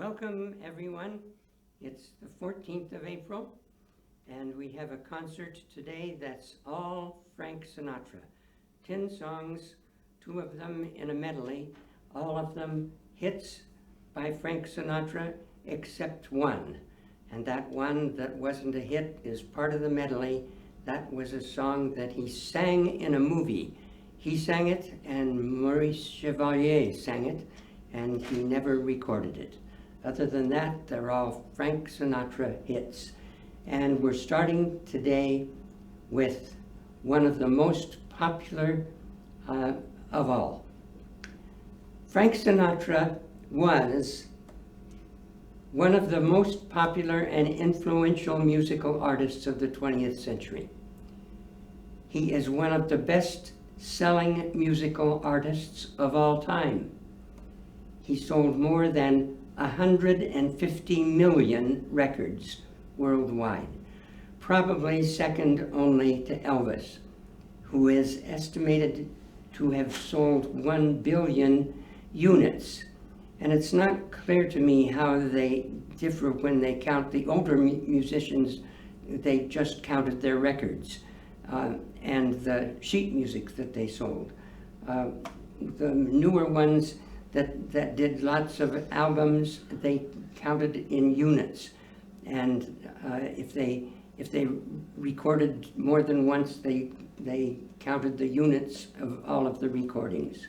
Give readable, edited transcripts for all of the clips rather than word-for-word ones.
Welcome, everyone. It's the 14th of April, and we have a concert today that's all Frank Sinatra. 10 songs, 2 of them in a medley, all of them hits by Frank Sinatra, except one. And that one that wasn't a hit is part of the medley. That was a song that he sang in a movie. He sang it, and Maurice Chevalier sang it, and he never recorded it. Other than that, they're all Frank Sinatra hits. And we're starting today with one of the most popular of all. Frank Sinatra was one of the most popular and influential musical artists of the 20th century. He is one of the best-selling musical artists of all time. He sold more than 150 million records worldwide, probably second only to Elvis, who is estimated to have sold 1 billion units. And it's not clear to me how they differ when they count the older musicians. They just counted their records and the sheet music that they sold. The newer ones that did lots of albums, they counted in units. And if they recorded more than once, they counted the units of all of the recordings.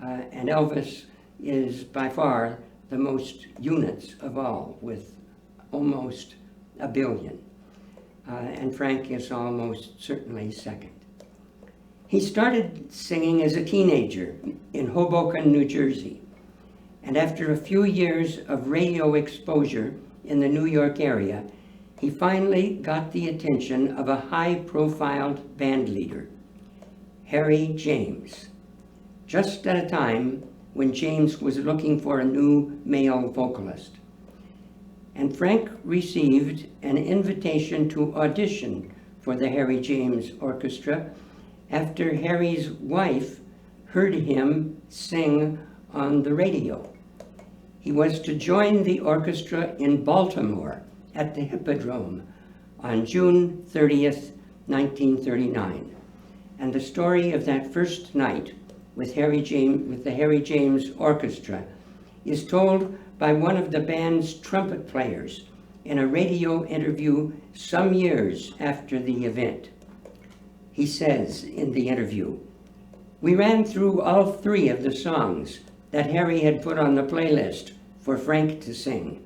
And Elvis is by far the most units of all, with almost 1 billion. And Frank is almost certainly second. He started singing as a teenager in Hoboken, New Jersey. And after a few years of radio exposure in the New York area, he finally got the attention of a high-profile band leader, Harry James, just at a time when James was looking for a new male vocalist. And Frank received an invitation to audition for the Harry James Orchestra after Harry's wife heard him sing on the radio. He was to join the orchestra in Baltimore at the Hippodrome on June 30th, 1939. And the story of that first night with the Harry James Orchestra is told by one of the band's trumpet players in a radio interview some years after the event. He says in the interview, "We ran through all 3 of the songs that Harry had put on the playlist for Frank to sing,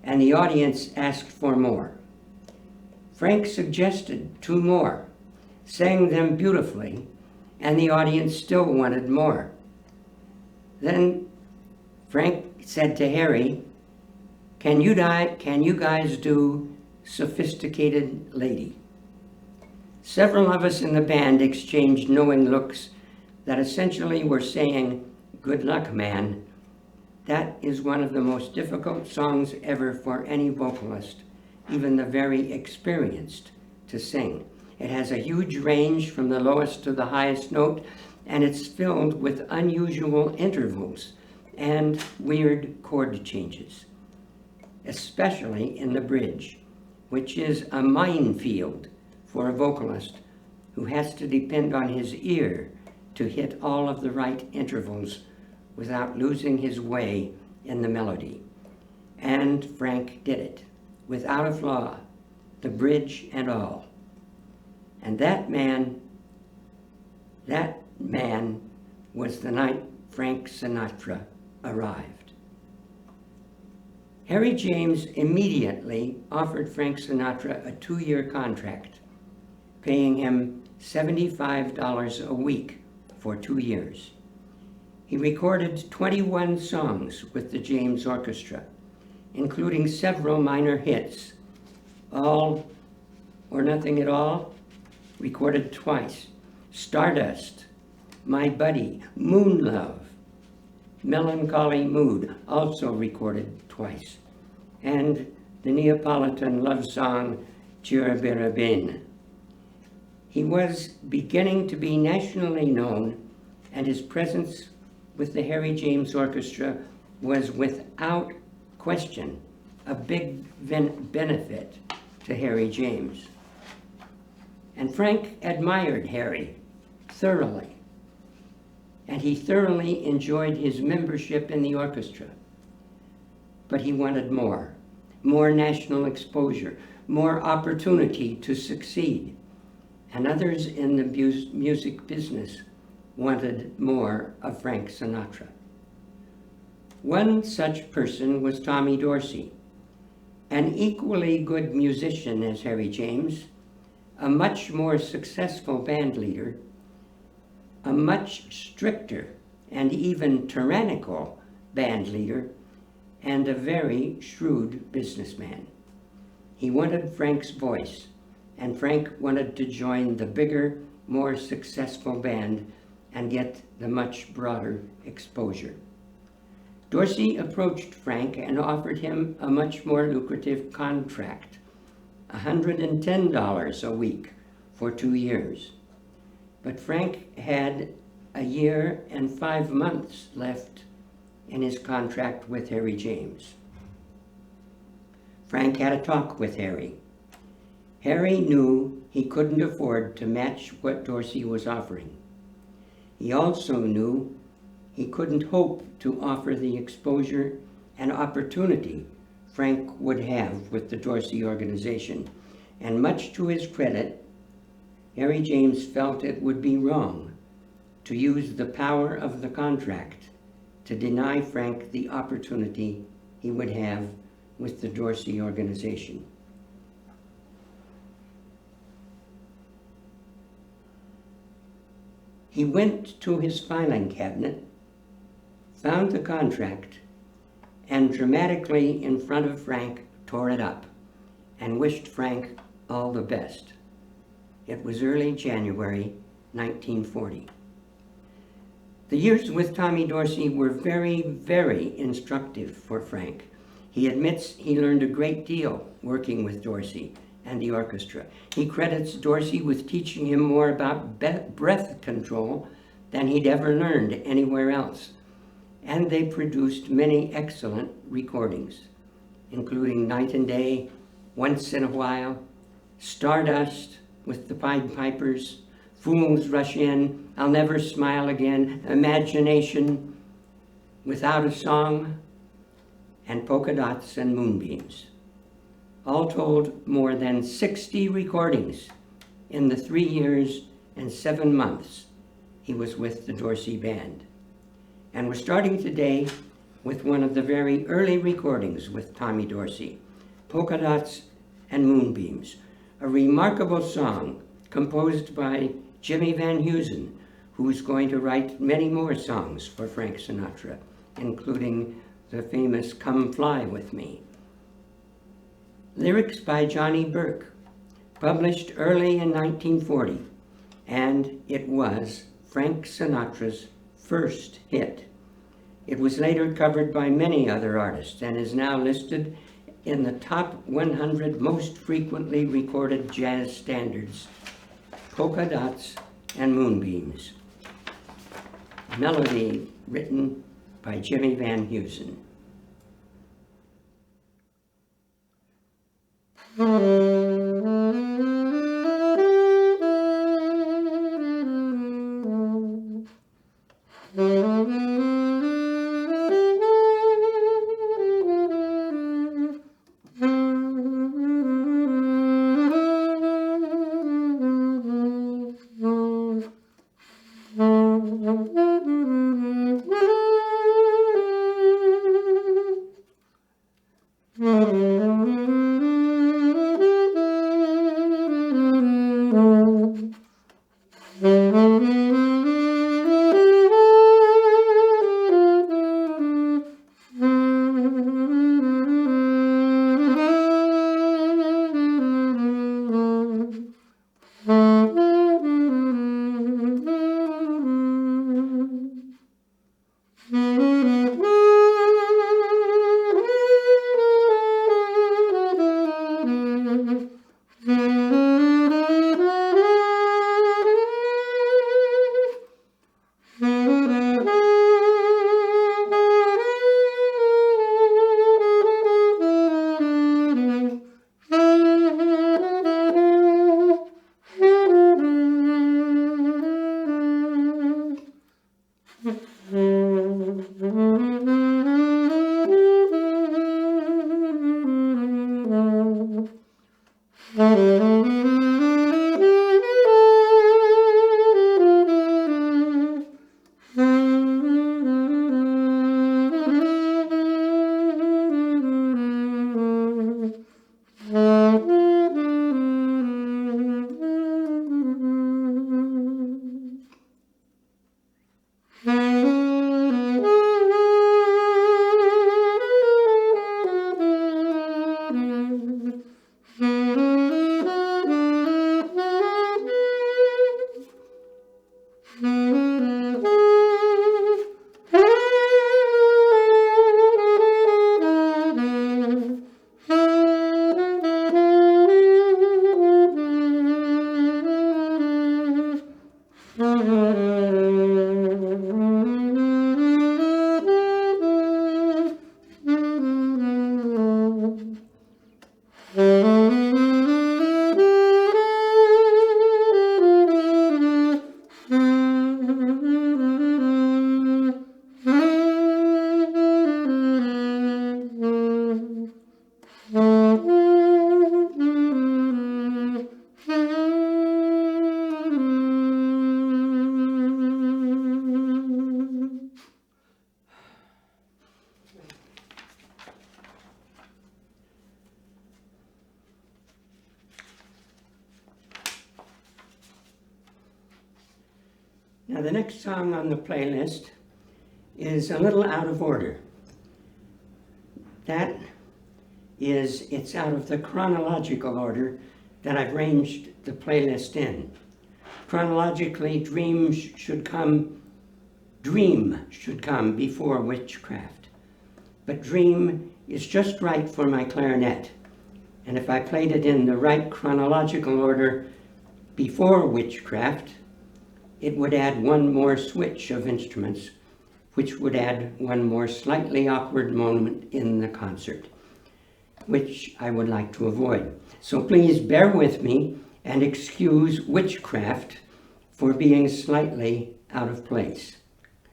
and the audience asked for more. Frank suggested 2 more, sang them beautifully, and the audience still wanted more. Then Frank said to Harry, can you guys do Sophisticated Lady?" Several of us in the band exchanged knowing looks that essentially were saying, "Good luck, man." That is one of the most difficult songs ever for any vocalist, even the very experienced, to sing. It has a huge range from the lowest to the highest note, and it's filled with unusual intervals and weird chord changes, especially in the bridge, which is a minefield for a vocalist who has to depend on his ear to hit all of the right intervals without losing his way in the melody. And Frank did it, without a flaw, the bridge and all. And that man was the night Frank Sinatra arrived. Harry James immediately offered Frank Sinatra a 2-year contract, paying him $75 a week for 2 years. He recorded 21 songs with the James Orchestra, including several minor hits. All or Nothing at All, recorded twice. Stardust, My Buddy, Moon Love, Melancholy Mood, also recorded twice. And the Neapolitan love song, Cherubim. He was beginning to be nationally known, and his presence with the Harry James Orchestra was without question a big benefit to Harry James. And Frank admired Harry thoroughly, and he thoroughly enjoyed his membership in the orchestra. But he wanted more national exposure, more opportunity to succeed. And others in the music business wanted more of Frank Sinatra. One such person was Tommy Dorsey, an equally good musician as Harry James, a much more successful band leader, a much stricter and even tyrannical band leader, and a very shrewd businessman. He wanted Frank's voice, and Frank wanted to join the bigger, more successful band and get the much broader exposure. Dorsey approached Frank and offered him a much more lucrative contract, $110 a week for 2 years. But Frank had a year and 5 months left in his contract with Harry James. Frank had a talk with Harry. Harry knew he couldn't afford to match what Dorsey was offering. He also knew he couldn't hope to offer the exposure and opportunity Frank would have with the Dorsey organization, and much to his credit, Harry James felt it would be wrong to use the power of the contract to deny Frank the opportunity he would have with the Dorsey organization. He went to his filing cabinet, found the contract, and dramatically in front of Frank tore it up and wished Frank all the best. It was early January 1940. The years with Tommy Dorsey were very, very instructive for Frank. He admits he learned a great deal working with Dorsey and the orchestra. He credits Dorsey with teaching him more about breath control than he'd ever learned anywhere else. And they produced many excellent recordings, including Night and Day, Once in a While, Stardust with the Pied Pipers, Fools Rush In, I'll Never Smile Again, Imagination, Without a Song, and Polka Dots and Moonbeams. All told, more than 60 recordings in the 3 years and 7 months he was with the Dorsey Band. And we're starting today with one of the very early recordings with Tommy Dorsey, Polka Dots and Moonbeams, a remarkable song composed by Jimmy Van Heusen, who's going to write many more songs for Frank Sinatra, including the famous Come Fly With Me. Lyrics by Johnny Burke, published early in 1940, and it was Frank Sinatra's first hit. It was later covered by many other artists and is now listed in the top 100 most frequently recorded jazz standards, Polka Dots and Moonbeams. Melody written by Jimmy Van Heusen. Now, the next song on the playlist is a little out of order. It's out of the chronological order that I've ranged the playlist in. Chronologically, Dream should come before Witchcraft. But Dream is just right for my clarinet. And if I played it in the right chronological order before Witchcraft, it would add one more switch of instruments, which would add one more slightly awkward moment in the concert, which I would like to avoid. So please bear with me and excuse Witchcraft for being slightly out of place,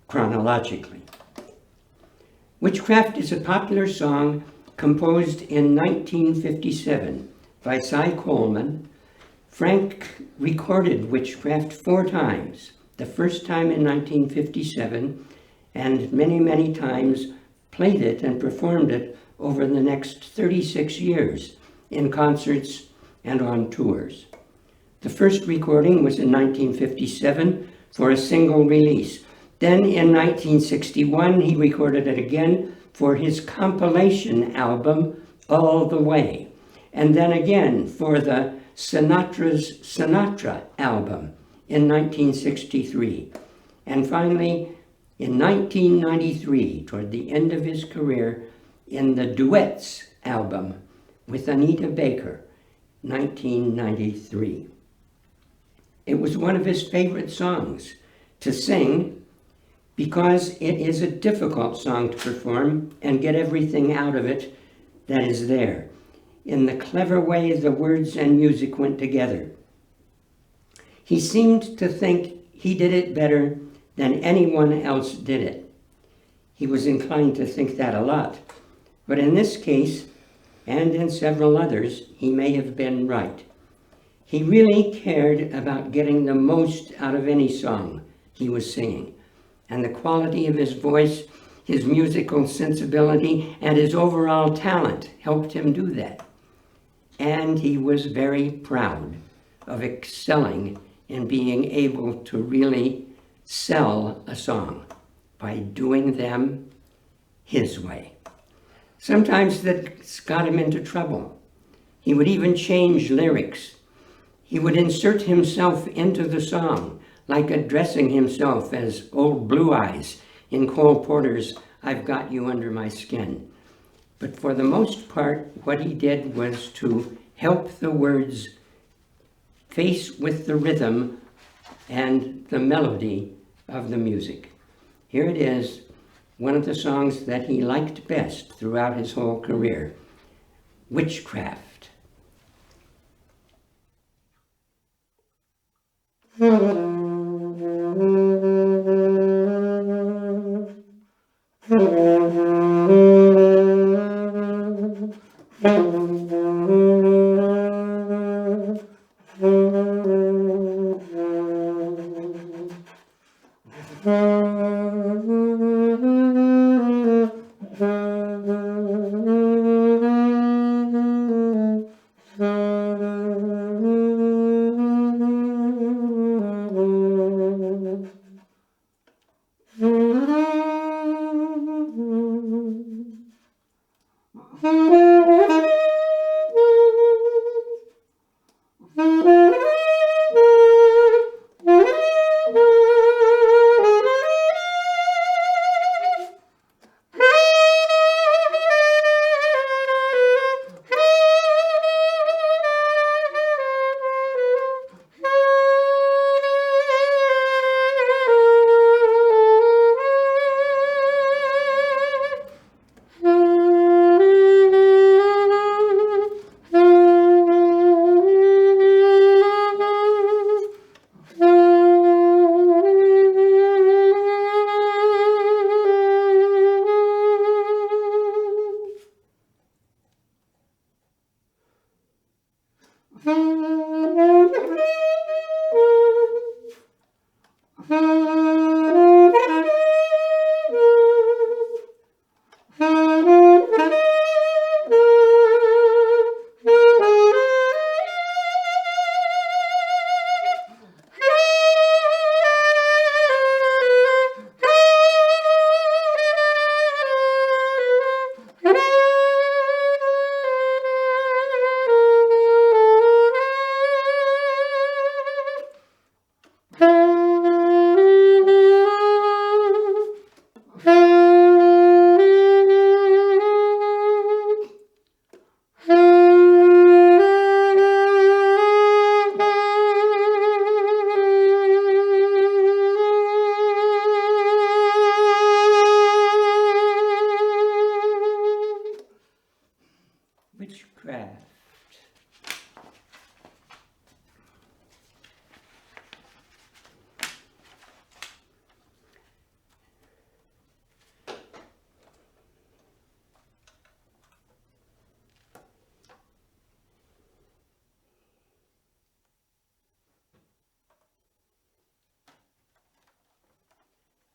chronologically. Witchcraft is a popular song composed in 1957 by Cy Coleman. Frank recorded Witchcraft 4 times, the first time in 1957, and many, many times played it and performed it over the next 36 years in concerts and on tours. The first recording was in 1957 for a single release. Then in 1961, he recorded it again for his compilation album, All the Way. And then again for the Sinatra's Sinatra album in 1963. And finally, in 1993, toward the end of his career, in the Duets album with Anita Baker, 1993. It was one of his favorite songs to sing because it is a difficult song to perform and get everything out of it that is there, in the clever way the words and music went together. He seemed to think he did it better than anyone else did it. He was inclined to think that a lot, but in this case, and in several others, he may have been right. He really cared about getting the most out of any song he was singing, and the quality of his voice, his musical sensibility, and his overall talent helped him do that. And he was very proud of excelling in being able to really sell a song by doing them his way. Sometimes that got him into trouble. He would even change lyrics. He would insert himself into the song, like addressing himself as Old Blue Eyes in Cole Porter's I've Got You Under My Skin. But for the most part, what he did was to help the words face with the rhythm and the melody of the music. Here it is, one of the songs that he liked best throughout his whole career, Witchcraft.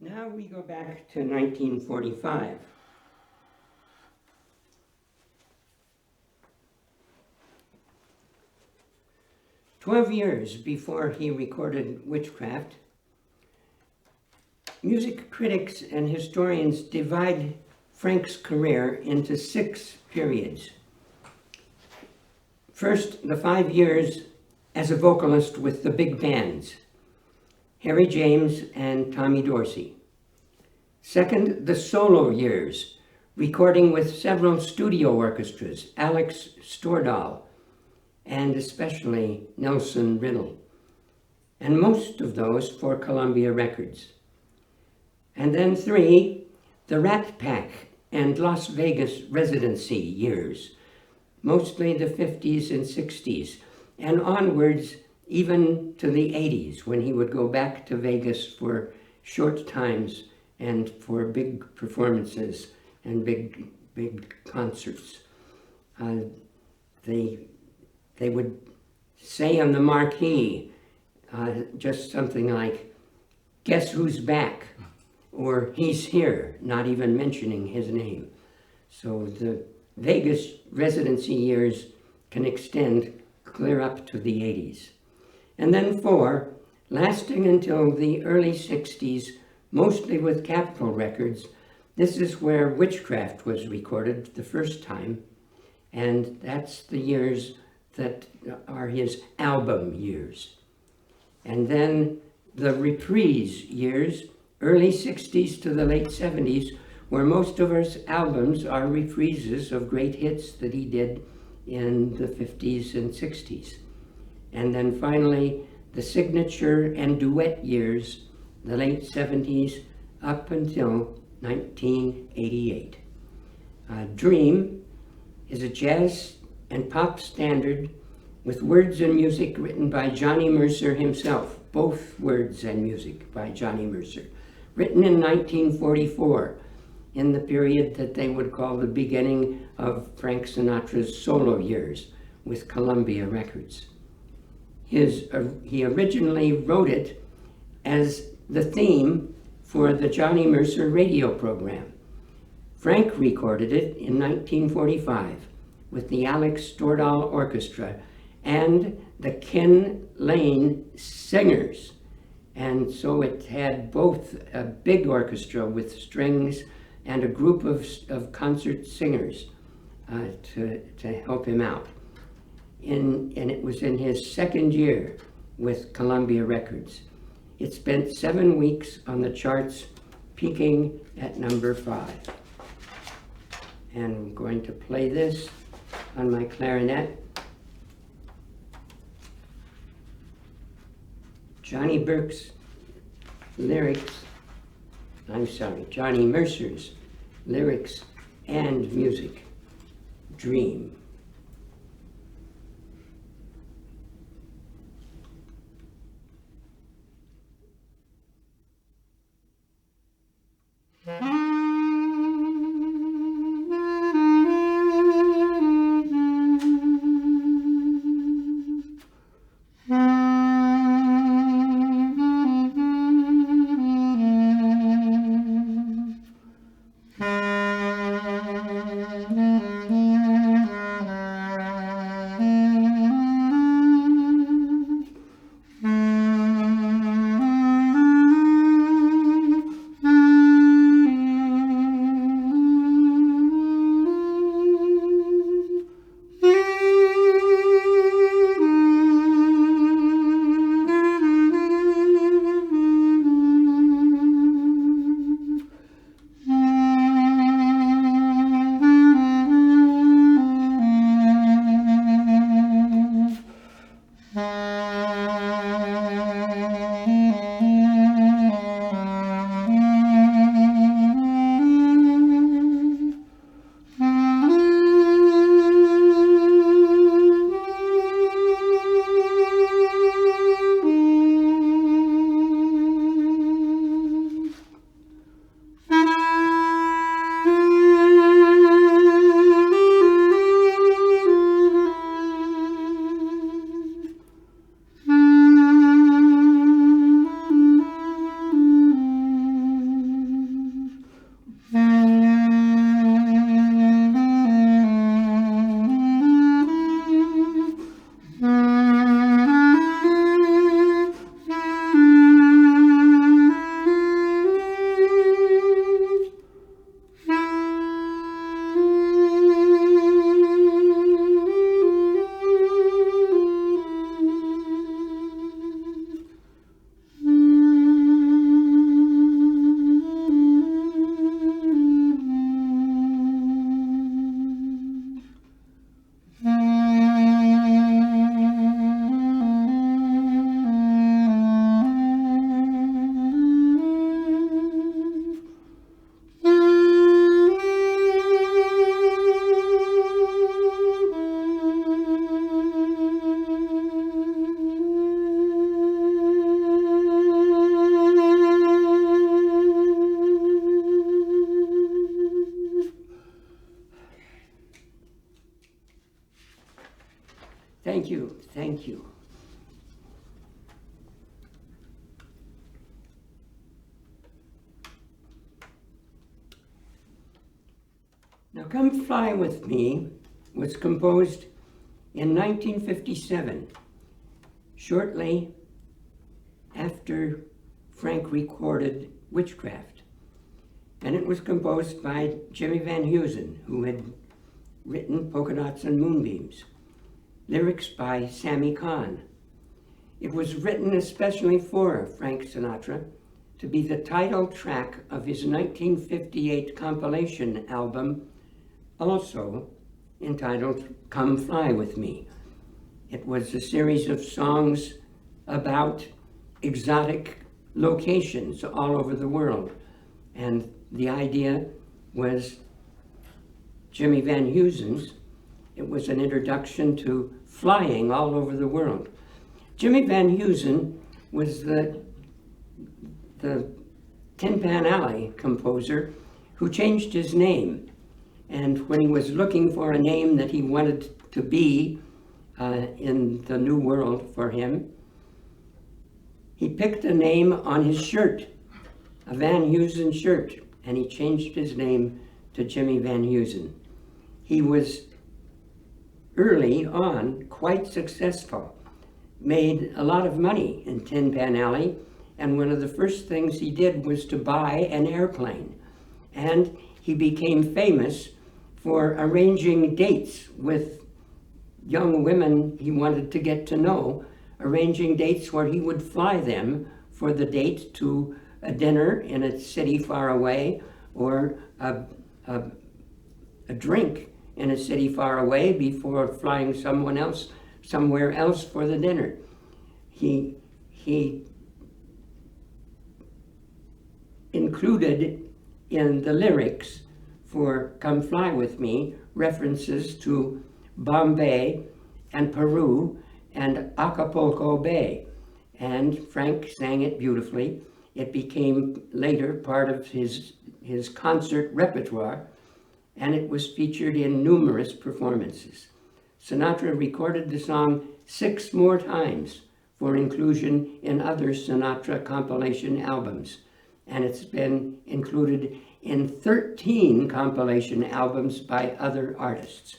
Now we go back to 1945. "12 years before he recorded Witchcraft, music critics and historians divide Frank's career into 6 periods. First, the 5 years as a vocalist with the big bands, Harry James and Tommy Dorsey. Second, the solo years, recording with several studio orchestras, Alex Stordahl, and especially Nelson Riddle, and most of those for Columbia Records. And then 3, the Rat Pack and Las Vegas residency years, mostly the 50s and 60s, and onwards even to the 80s, when he would go back to Vegas for short times and for big performances and big concerts. They would say on the marquee just something like, "Guess who's back?" or "He's here," not even mentioning his name. So the Vegas residency years can extend clear up to the 80s. And then 4, lasting until the early 60s, mostly with Capitol Records. This is where Witchcraft was recorded the first time, and that's the years that are his album years. And then the reprise years, early 60s to the late 70s, where most of his albums are reprises of great hits that he did in the 50s and 60s. And then finally, the signature and duet years, the late 70s up until 1988. Dream is a jazz and pop standard with words and music written by Johnny Mercer himself, both words and music by Johnny Mercer, written in 1944, in the period that they would call the beginning of Frank Sinatra's solo years with Columbia Records. He originally wrote it as the theme for the Johnny Mercer radio program. Frank recorded it in 1945 with the Alex Stordahl Orchestra and the Ken Lane Singers. And so it had both a big orchestra with strings and a group of concert singers to help him out. And it was in his second year with Columbia Records. It spent 7 weeks on the charts, peaking at number 5. And I'm going to play this on my clarinet. Johnny Mercer's lyrics and music, Dream. Thank you, thank you. Now, Come Fly With Me was composed in 1957, shortly after Frank recorded Witchcraft. And it was composed by Jimmy Van Heusen, who had written Polka Dots and Moonbeams. Lyrics by Sammy Kahn. It was written especially for Frank Sinatra to be the title track of his 1958 compilation album, also entitled Come Fly With Me. It was a series of songs about exotic locations all over the world. And the idea was Jimmy Van Heusen's. It was an introduction to flying all over the world. Jimmy Van Heusen was the Tin Pan Alley composer who changed his name. And when he was looking for a name that he wanted to be in the new world for him, he picked a name on his shirt, a Van Heusen shirt, and he changed his name to Jimmy Van Heusen. He was early on quite successful, made a lot of money in Tin Pan Alley, and one of the first things he did was to buy an airplane. And he became famous for arranging dates with young women he wanted to get to know, arranging dates where he would fly them for the date to a dinner in a city far away, or a drink in a city far away before flying somewhere else for the dinner. He included in the lyrics for Come Fly With Me references to Bombay and Peru and Acapulco Bay. And Frank sang it beautifully. It became later part of his concert repertoire, and it was featured in numerous performances. Sinatra recorded the song 6 more times for inclusion in other Sinatra compilation albums, and it's been included in 13 compilation albums by other artists.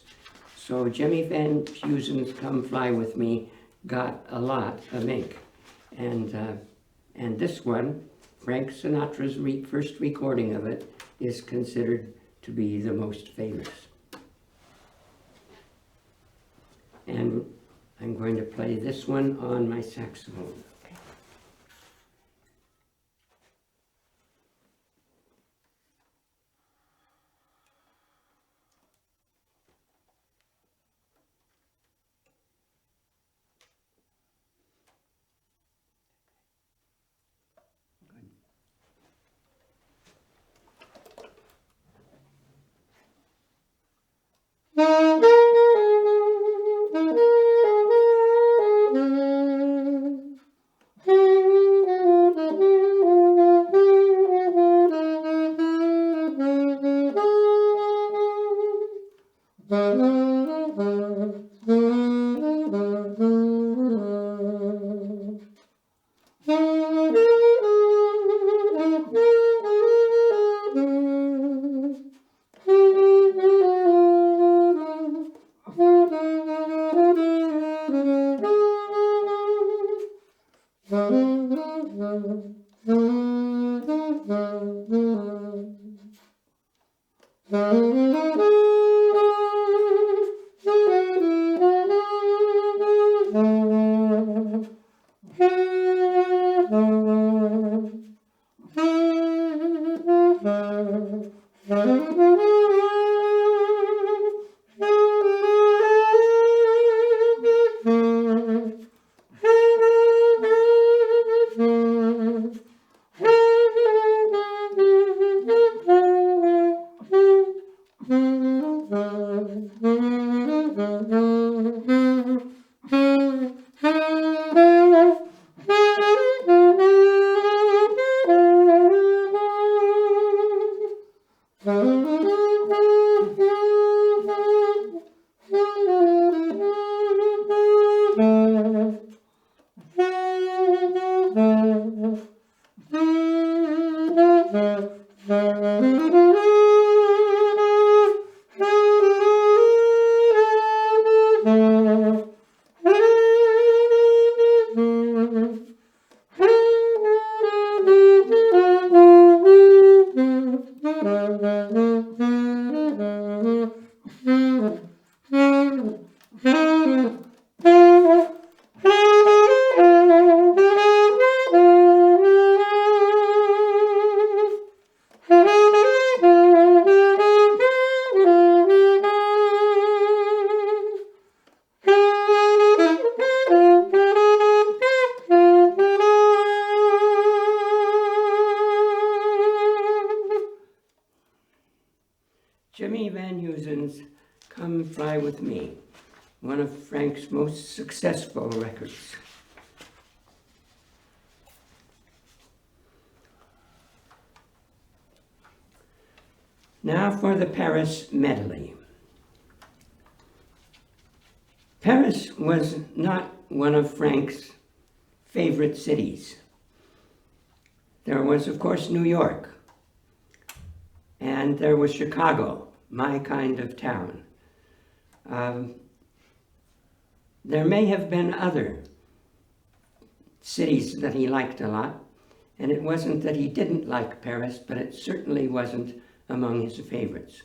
So Jimmy Van Heusen's Come Fly With Me got a lot of ink. And this one, Frank Sinatra's first recording of it, is considered to be the most famous. And I'm going to play this one on my saxophone. Jimmy Van Heusen's Come Fly With Me, one of Frank's most successful records. Now for the Paris medley. Paris was not one of Frank's favorite cities. There was, of course, New York, and there was Chicago, my kind of town. There may have been other cities that he liked a lot, and it wasn't that he didn't like Paris, but it certainly wasn't among his favorites.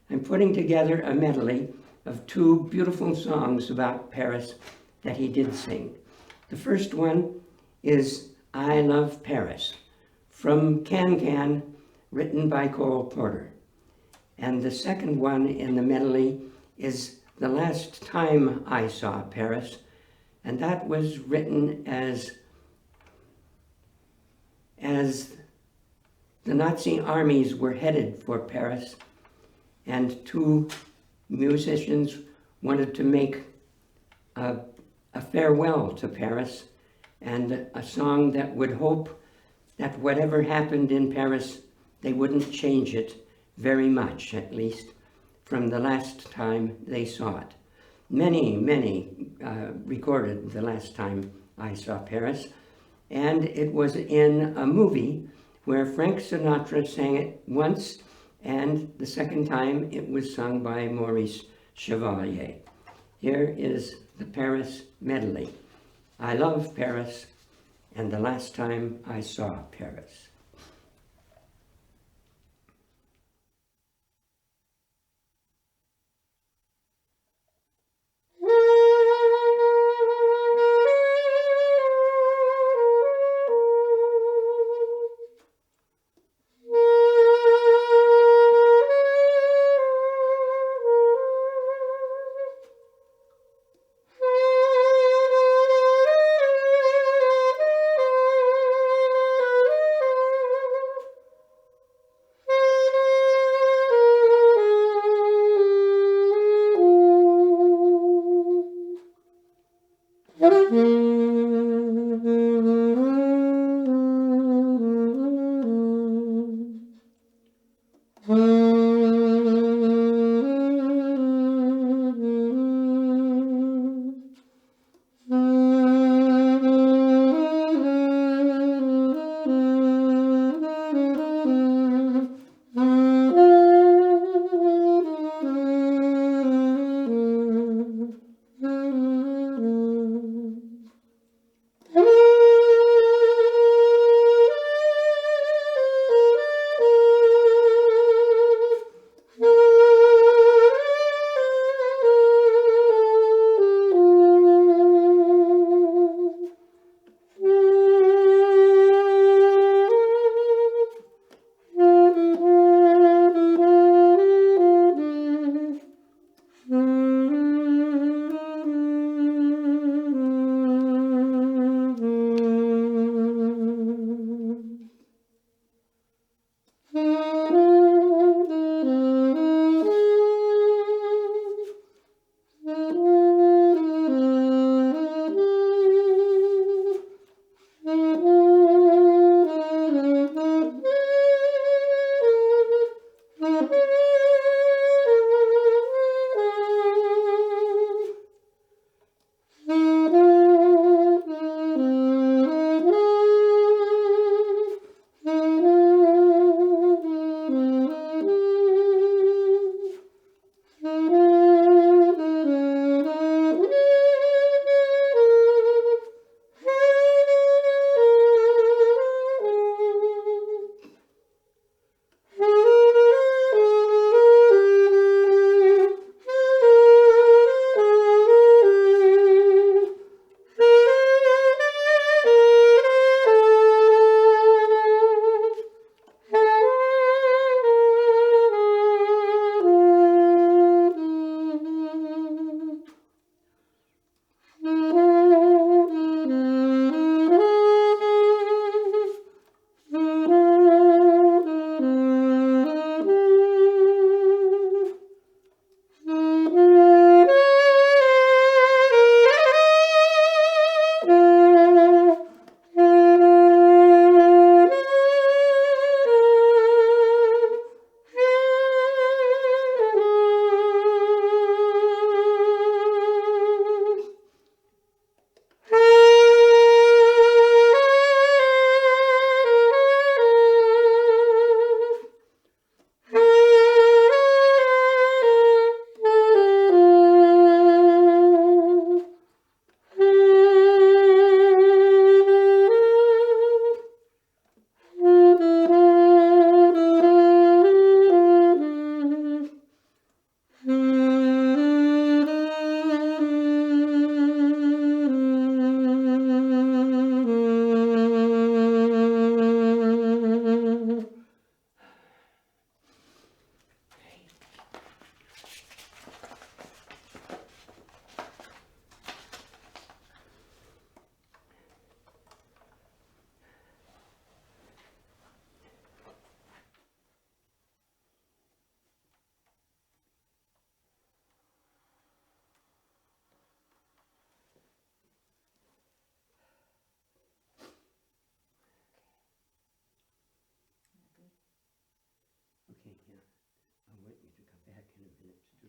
I'm putting together a medley of two beautiful songs about Paris that he did sing. The first one is I Love Paris, from Can Can, written by Cole Porter. And the second one in the medley is The Last Time I Saw Paris, and that was written as the Nazi armies were headed for Paris, and two musicians wanted to make a farewell to Paris, and a song that would hope that whatever happened in Paris, they wouldn't change it very much, at least, from the last time they saw it. Many recorded The Last Time I Saw Paris, and it was in a movie where Frank Sinatra sang it once, and the second time it was sung by Maurice Chevalier. Here is the Paris medley. I Love Paris, and The Last Time I Saw Paris.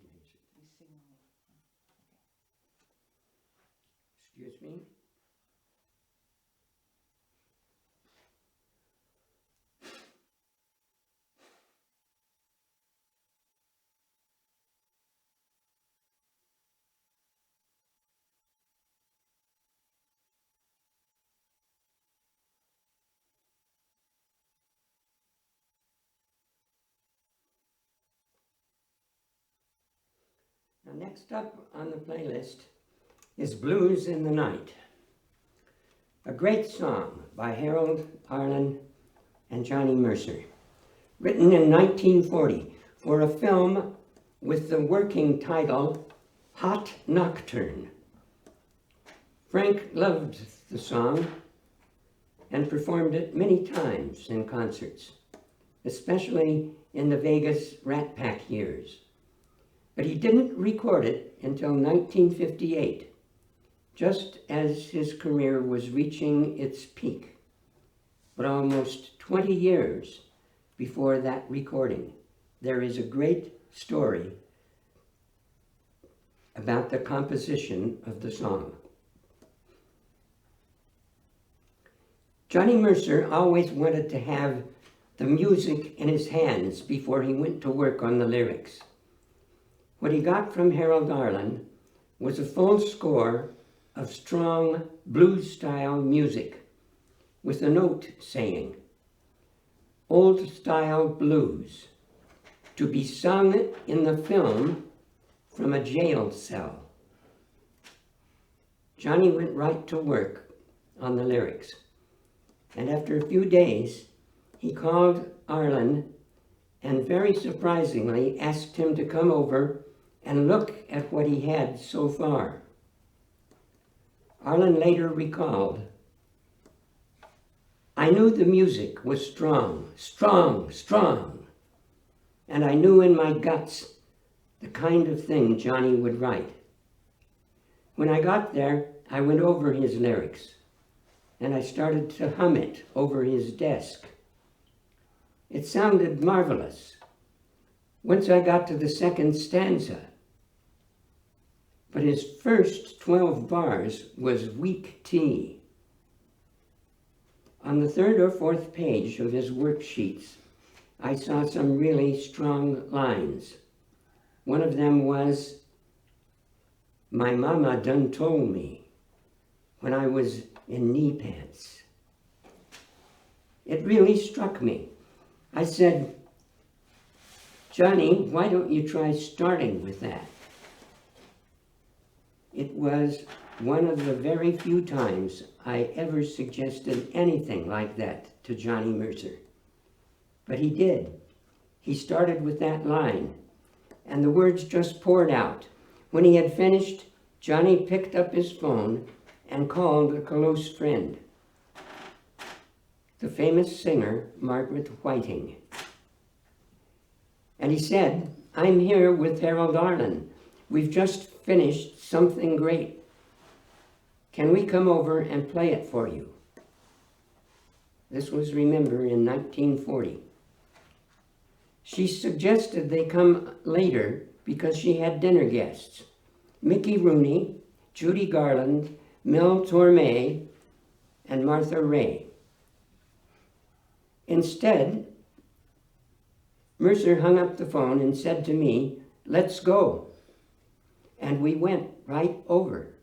We sing all. Excuse me. Now, next up on the playlist is Blues in the Night, a great song by Harold Arlen and Johnny Mercer, written in 1940 for a film with the working title Hot Nocturne. Frank loved the song and performed it many times in concerts, especially in the Vegas Rat Pack years. But he didn't record it until 1958, just as his career was reaching its peak, but almost 20 years before that recording. There is a great story about the composition of the song. Johnny Mercer always wanted to have the music in his hands before he went to work on the lyrics. What he got from Harold Arlen was a full score of strong blues-style music with a note saying, "Old-style blues, to be sung in the film from a jail cell." Johnny went right to work on the lyrics, and after a few days, he called Arlen and very surprisingly asked him to come over and look at what he had so far. Arlen later recalled, "I knew the music was strong, strong, strong, and I knew in my guts the kind of thing Johnny would write. When I got there, I went over his lyrics, and I started to hum it over his desk. It sounded marvelous once I got to the second stanza, but his first 12 bars was weak tea. On the third or fourth page of his worksheets, I saw some really strong lines. One of them was, 'My mama done told me when I was in knee pants.' It really struck me. I said, 'Johnny, why don't you try starting with that?' It was one of the very few times I ever suggested anything like that to Johnny Mercer. But he did. He started with that line, and the words just poured out. When he had finished, Johnny picked up his phone and called a close friend, the famous singer Margaret Whiting. And he said, 'I'm here with Harold Arlen. We've just finished something great. Can we come over and play it for you?' This was, remember, in 1940. She suggested they come later because she had dinner guests, Mickey Rooney, Judy Garland, Mel Torme, and Martha Raye. Instead, Mercer hung up the phone and said to me, 'Let's go.' And we went right over.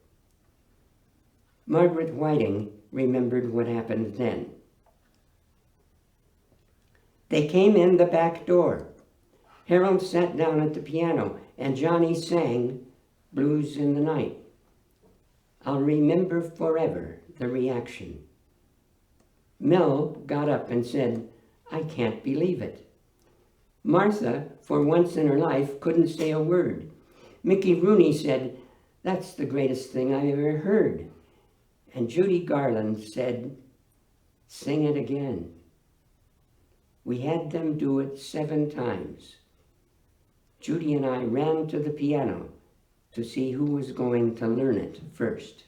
Margaret Whiting remembered what happened then. They came in the back door. Harold sat down at the piano, and Johnny sang Blues in the Night. I'll remember forever the reaction. Mel got up and said, 'I can't believe it.' Martha, for once in her life, couldn't say a word. Mickey Rooney said, 'That's the greatest thing I ever heard.' And Judy Garland said, 'Sing it again.' We had them do it 7 times. Judy and I ran to the piano to see who was going to learn it first.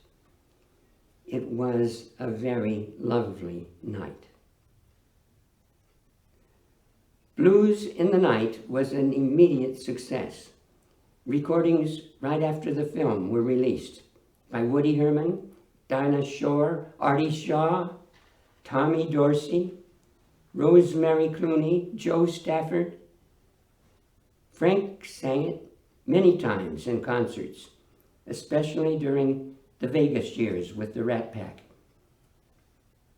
It was a very lovely night. Blues in the Night was an immediate success. Recordings right after the film were released by Woody Herman, Dinah Shore, Artie Shaw, Tommy Dorsey, Rosemary Clooney, Joe Stafford. Frank sang it many times in concerts, especially during the Vegas years with the Rat Pack.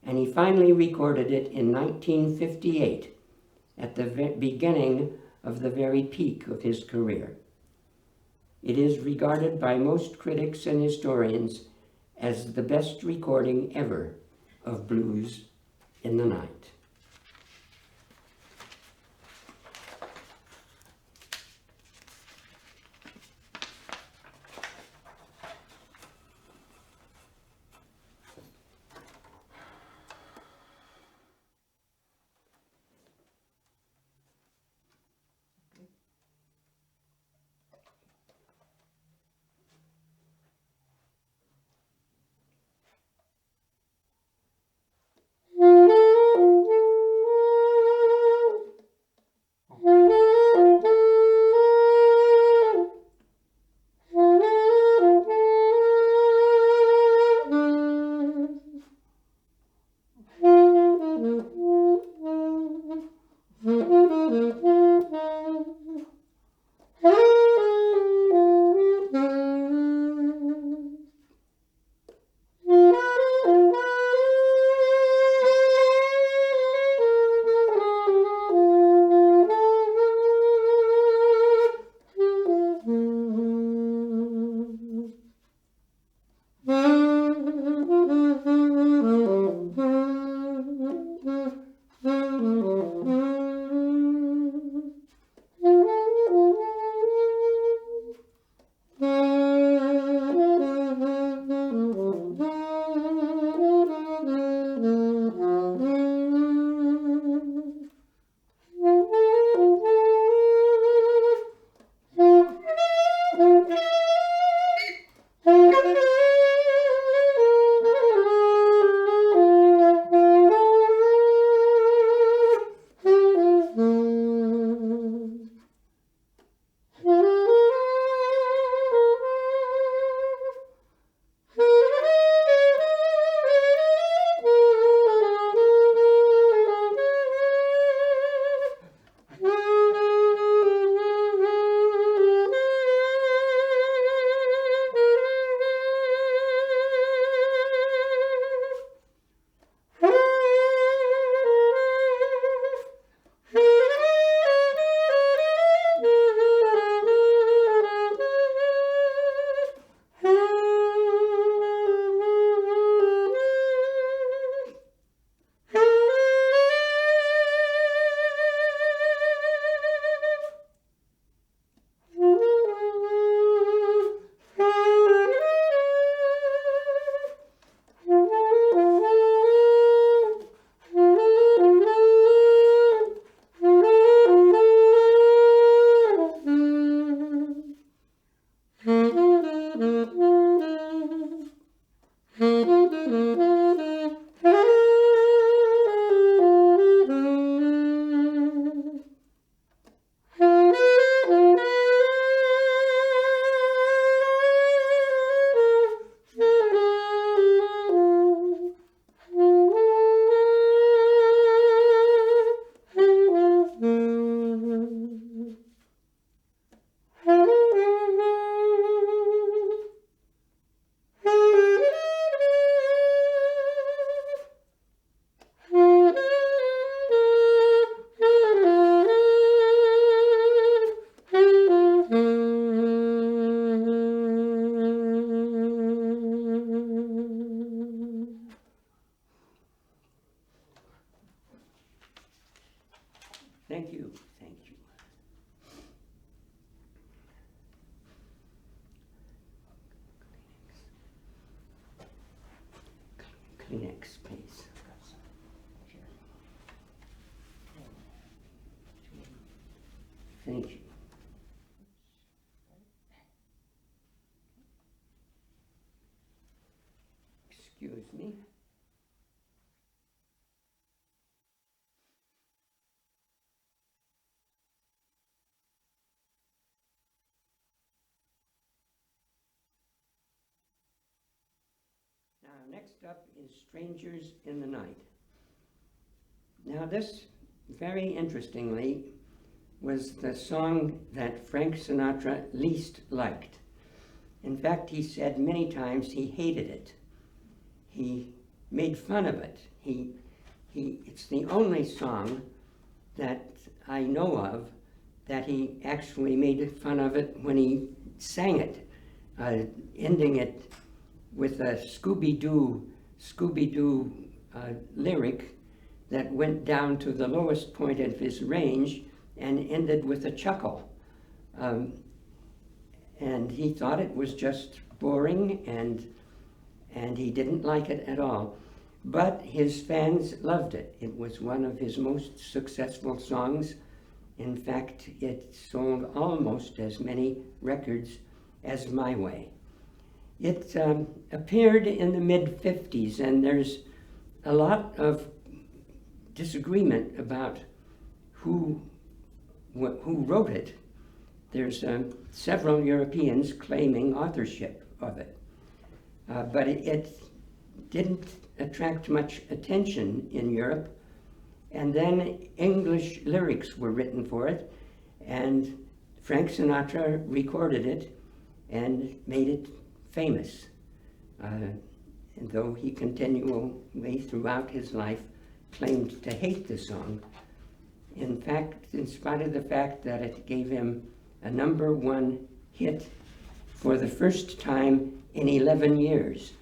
And he finally recorded it in 1958, at the beginning of the very peak of his career. It is regarded by most critics and historians as the best recording ever of blues in the night. Thank you. Thank you. Kleenex, please. Thank you. Excuse me. Next up is Strangers in the Night. Now this, very interestingly, was the song that Frank Sinatra least liked. In fact, he said many times he hated it. He made fun of it. It's the only song that I know of that he actually made fun of it when he sang it, ending it with a Scooby-Doo lyric that went down to the lowest point of his range and ended with a chuckle. And he thought it was just boring, and he didn't like it at all. But his fans loved it. It was one of his most successful songs. In fact, it sold almost as many records as My Way. It appeared in the mid-50s, and there's a lot of disagreement about who wrote it. There's several Europeans claiming authorship of it, but it didn't attract much attention in Europe. And then English lyrics were written for it, and Frank Sinatra recorded it and made it famous. And though he continually throughout his life claimed to hate the song, in fact, in spite of the fact that it gave him a #1 hit for the first time in 11 years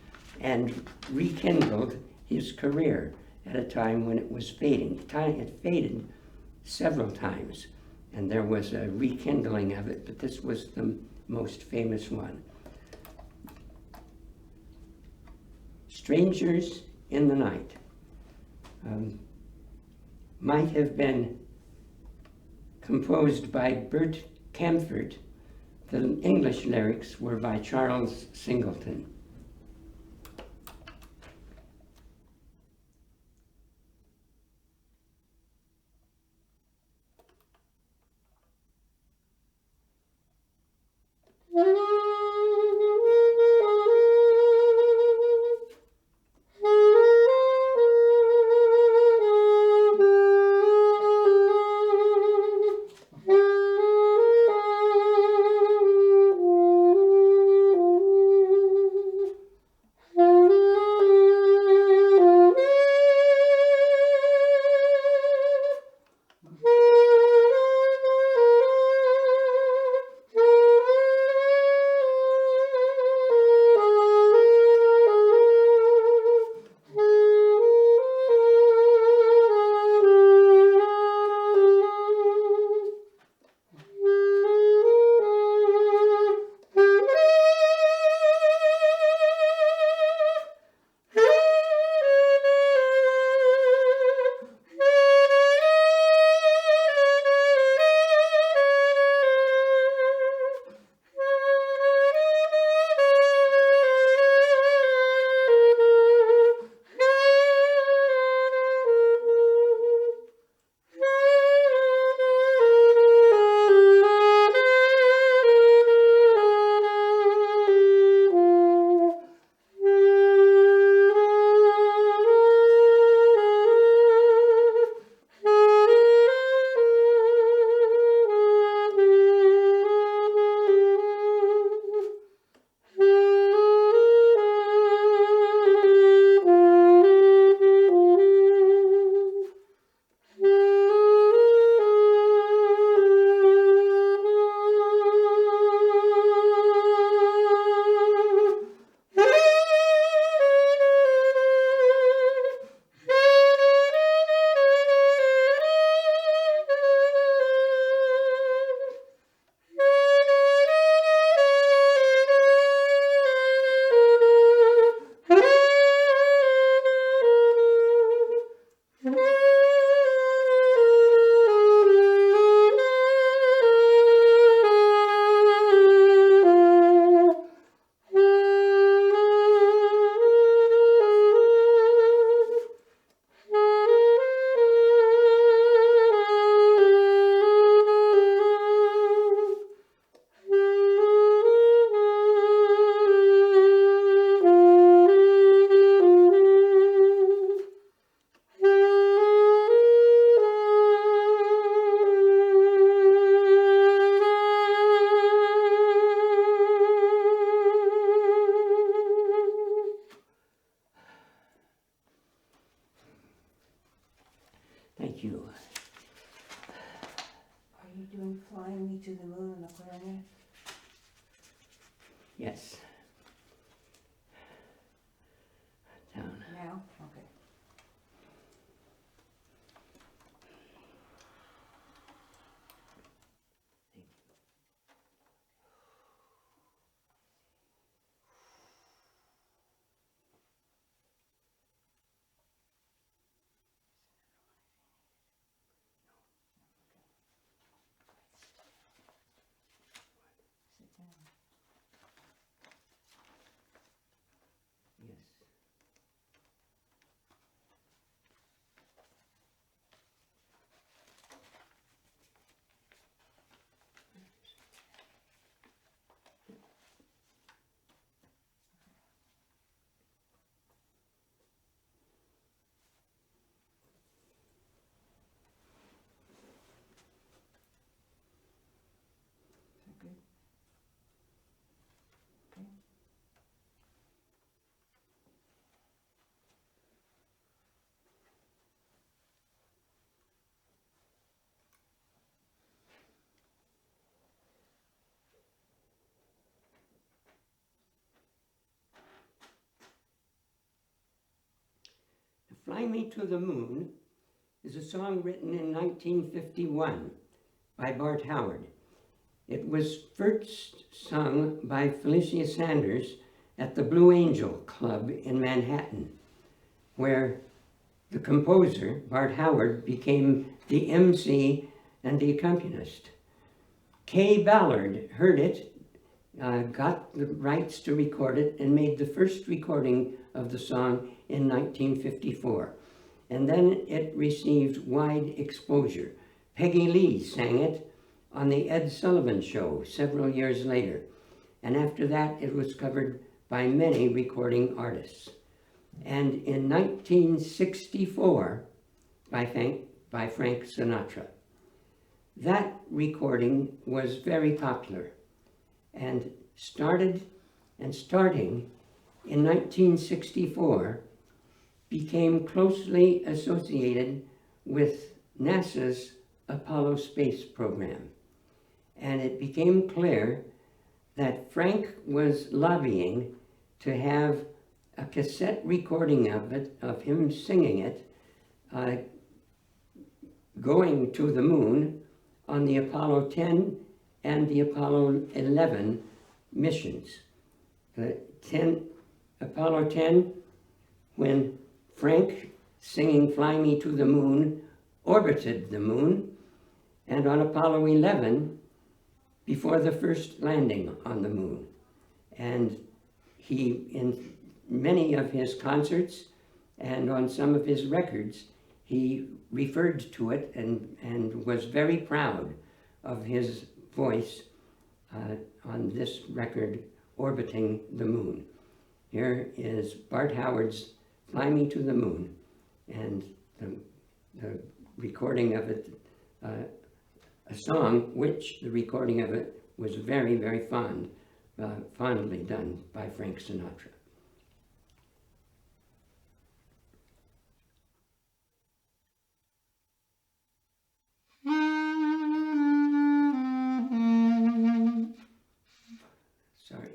and rekindled his career at a time when it was fading. It faded several times, and there was a rekindling of it, but this was the most famous one. Strangers in the Night might have been composed by Bert Kaempfert. The English lyrics were by Charles Singleton. to the Moon on the clarinet? Yes. Down. Now? Okay. Sit down. Yes. Is that good? Okay. Fly Me to the Moon is a song written in 1951 by Bart Howard. It was first sung by Felicia Sanders at the Blue Angel Club in Manhattan, where the composer, Bart Howard, became the MC and the accompanist. Kay Ballard heard it, got the rights to record it, and made the first recording of the song in 1954. And then it received wide exposure. Peggy Lee sang it on the Ed Sullivan Show several years later. And after that, it was covered by many recording artists. And in 1964, by Frank Sinatra. That recording was very popular and starting in 1964 became closely associated with NASA's Apollo space program. And it became clear that Frank was lobbying to have a cassette recording of it, of him singing it, going to the moon on the Apollo 10 and the Apollo 11 missions. Apollo 10, when Frank, singing Fly Me to the Moon, orbited the moon, and on Apollo 11, before the first landing on the moon. And he, in many of his concerts and on some of his records, he referred to it and was very proud of his voice on this record, orbiting the moon. Here is Bart Howard's Fly Me to the Moon, and the recording of it, a song which the recording of it was very, very fondly done by Frank Sinatra. Sorry.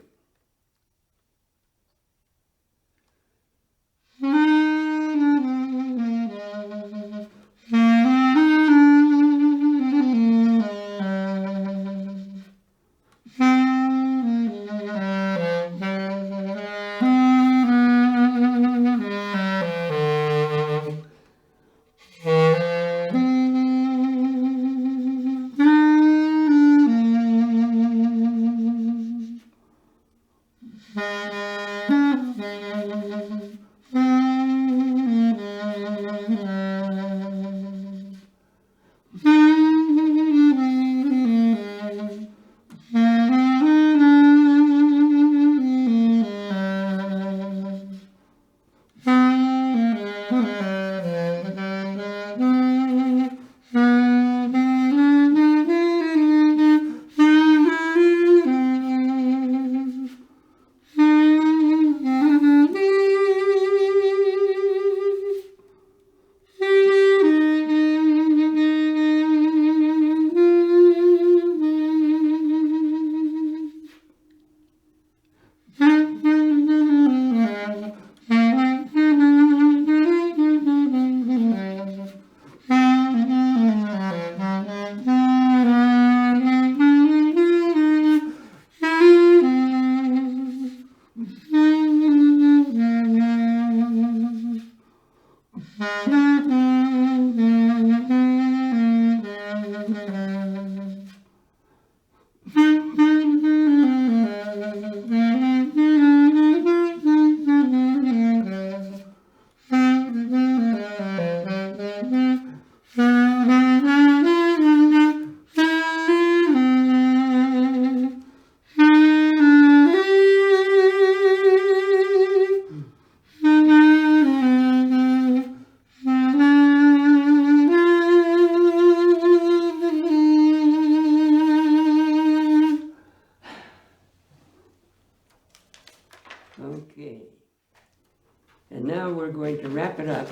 now we're going to wrap it up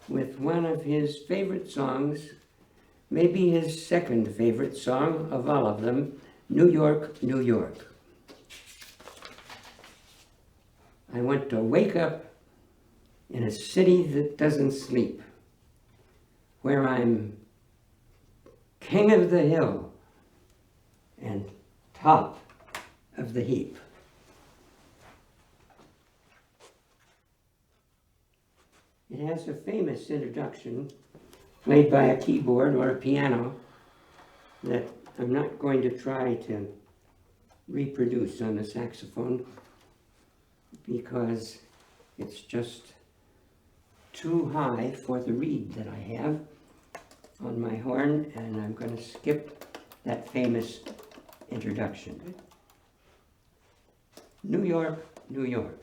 with one of his favorite songs, maybe his second favorite song of all of them, New York, New York. I want to wake up in a city that doesn't sleep, where I'm king of the hill and top of the heap. It has a famous introduction played by a keyboard or a piano that I'm not going to try to reproduce on the saxophone because it's just too high for the reed that I have on my horn, and I'm going to skip that famous introduction. New York, New York.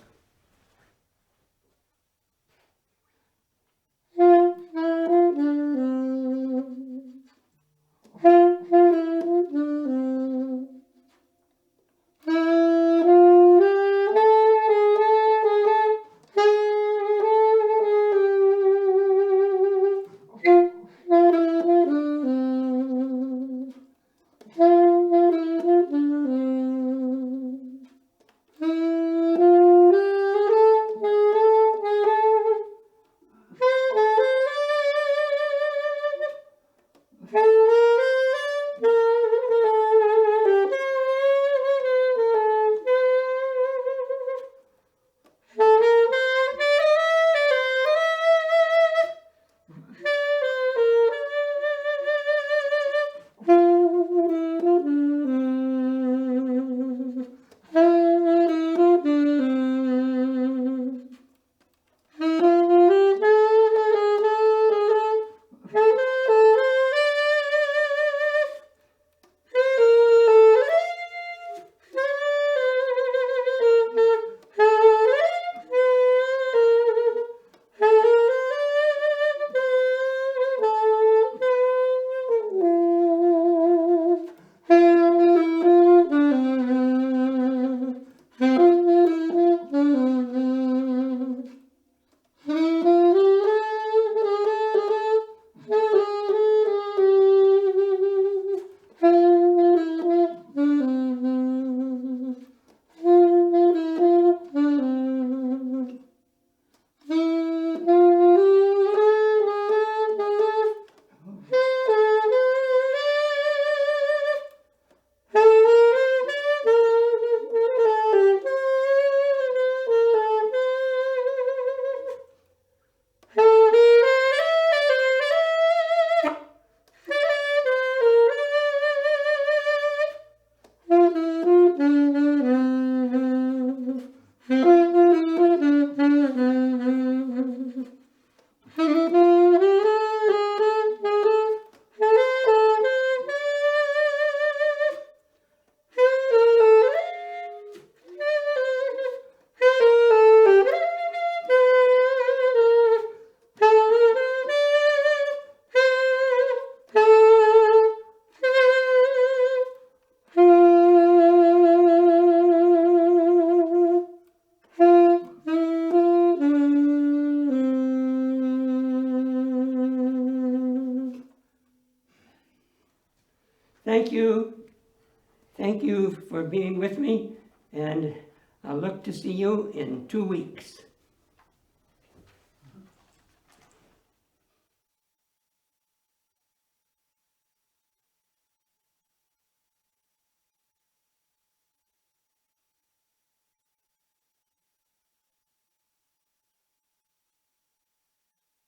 Thank you. Thank you for being with me, and I'll look to see you in 2 weeks.